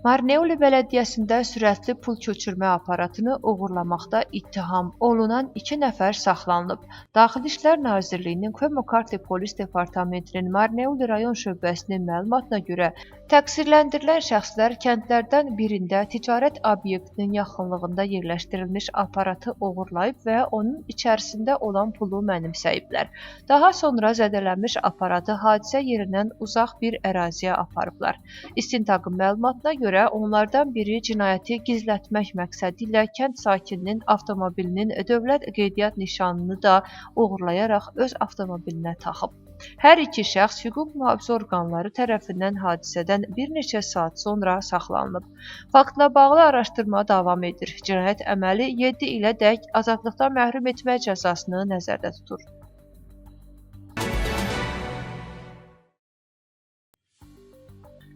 Marneuli bələdiyyəsində sürətli pul köçürmə aparatını oğurlamaqda ittiham olunan 2 nəfər saxlanılıb. Daxili İşlər Nazirliyinin Komukarti Polis Departamentinin Marneuli rayon şöbəsinin məlumatına görə, təqsirləndirilən şəxslər kəndlərdən birində ticarət obyektinin yaxınlığında yerləşdirilmiş aparatı oğurlayıb və onun içərisində olan pulu mənimsəyiblər. Daha sonra zədələnmiş aparatı hadisə yerindən uzaq bir əraziyə aparıblar. İstintaqın məlumatına görə onlardan biri cinayəti gizlətmək məqsədi ilə kənd sakininin avtomobilinin dövlət qeydiyyat nişanını da oğurlayaraq öz avtomobilinə taxıb. Hər iki şəxs hüquq mühafizə orqanları tərəfindən hadisədən bir neçə saat sonra saxlanılıb. Faktla bağlı araşdırma davam edir. Cinayət əməli 7 ilədək azadlıqdan məhrum etmə cəzasını nəzərdə tutur.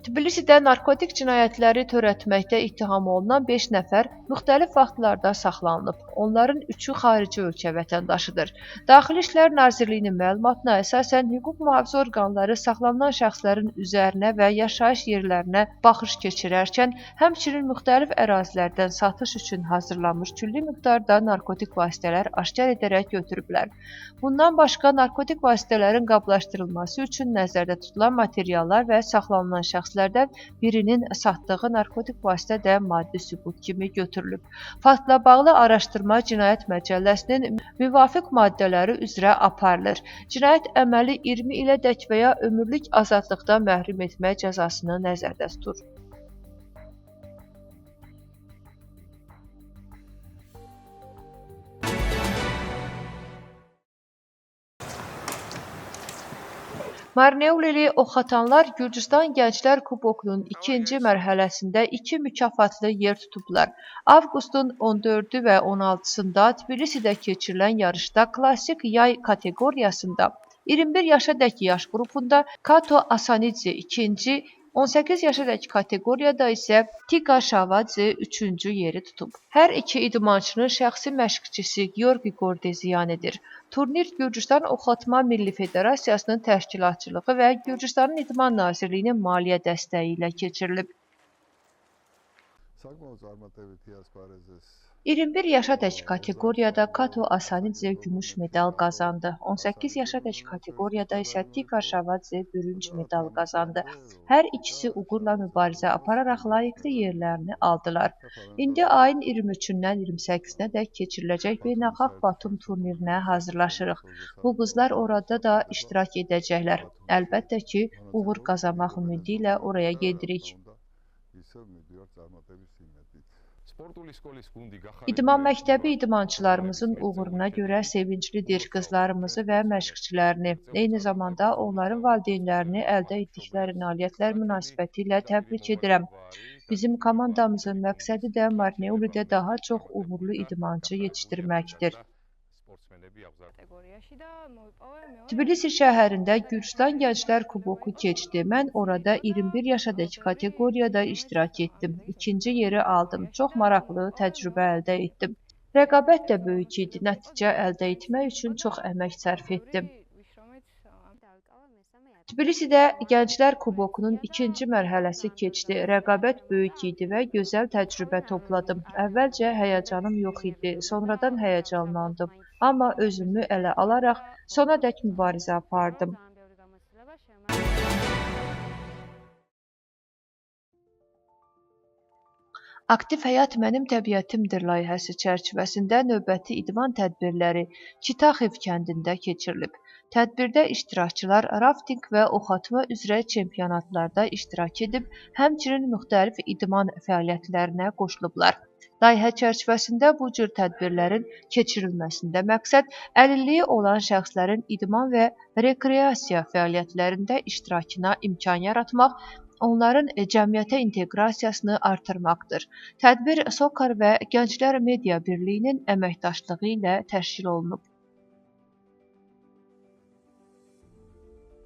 Tbilisidə narkotik cinayətləri törətməkdə ittiham olunan 5 nəfər müxtəlif vaxtlarda saxlanılıb. Onların 3-ü xarici ölkə vətəndaşıdır. Daxili İşlər Nazirliyinin məlumatına əsasən hüquq mühafizə orqanları saxlanılan şəxslərin üzərinə və yaşayış yerlərinə baxış keçirərkən, həmçinin müxtəlif ərazilərdən satış üçün hazırlanmış külli miqdarda narkotik vasitələr aşkar edərək götürüblər. Bundan başqa narkotik vasitələrin qablaşdırılması üçün nəzərdə tutulan materiallar və saxlanılan şəxslərdən birinin satdığı narkotik vasitə də maddi sübut kimi götürülüb. Faktla bağlı araşdırma Cinayət Məcəlləsinin müvafiq maddələri üzrə aparılır. Cinayət əməli 20 ilədək və ya ömürlük azadlıqdan məhrum etmə cəzasını nəzərdə tutur. Marneulili oxatanlar Gürcüstan Gənclər Kubokunun ikinci mərhələsində 2 mükafatlı yer tutublar. Avqustun 14-ü və 16-sında Tbilisidə keçirilən yarışda klassik yay kateqoriyasında 21 yaşadək yaş qrupunda Kato Asanidze ikinci, 18 yaşadək kateqoriyada isə Tiqa Şavadze üçüncü yeri tutub. Hər iki idmançının şəxsi məşqçisi Georgi Gordezyanədir. Turnir Gürcüstan Oxatma Milli Federasiyasının təşkilatçılığı və Gürcüstanın İdman Nazirliyinin maliyyə dəstəyi ilə keçirilib. 21 yaşadək kateqoriyada Kato Asanidze gümüş medal qazandı. 18 yaşadək kateqoriyada isə Tiqa Şavadze bürünc medal qazandı. Hər ikisi uğurla mübarizə apararaq layiqli yerlərini aldılar. İndi ayın 23-dən 28-nə dək keçiriləcək beynəlxalq Batum turnirinə hazırlaşırıq. Bu qızlar orada da iştirak edəcəklər. Əlbəttə ki, uğur qazanmaq ümidi ilə oraya gedirik. İdman məktəbi idmançılarımızın uğuruna görə sevinclidir. Qızlarımızı və məşqçilərini, eyni zamanda onların valideynlərini əldə etdikləri nailiyyətlər münasibəti ilə təbrik edirəm. Bizim komandamızın məqsədi də Marneulidə daha çox uğurlu idmançı yetişdirməkdir. Tbilisi şəhərində Gürcüstan Gənclər Kuboku keçdi. Mən orada 21 yaşadək kateqoriyada iştirak etdim. İkinci yeri aldım. Çox maraqlı təcrübə əldə etdim. Rəqabət də böyük idi. Nəticə əldə etmək üçün çox əmək sərf etdim. Tbilisidə Gənclər Kubokunun ikinci mərhələsi keçdi. Rəqabət böyük idi və gözəl təcrübə topladım. Əvvəlcə həyəcanım yox idi. Sonradan həyəcanlandım. Amma özümü ələ alaraq sonadək mübarizə apardım. Aktiv həyat mənim təbiətimdir layihəsi çərçivəsində növbəti idman tədbirləri Çitaxiv kəndində keçirilib. Tədbirdə iştirakçılar raftinq və oxatma üzrə çempionatlarda iştirak edib, həmçinin müxtəlif idman fəaliyyətlərinə qoşulublar. Layihə çərçivəsində bu cür tədbirlərin keçirilməsində məqsəd əlilliyi olan şəxslərin idman və rekreasiya fəaliyyətlərində iştirakına imkan yaratmaq, onların cəmiyyətə inteqrasiyasını artırmaqdır. Tədbir SOCAR və Gənclər Media Birliyinin əməkdaşlığı ilə təşkil olunub.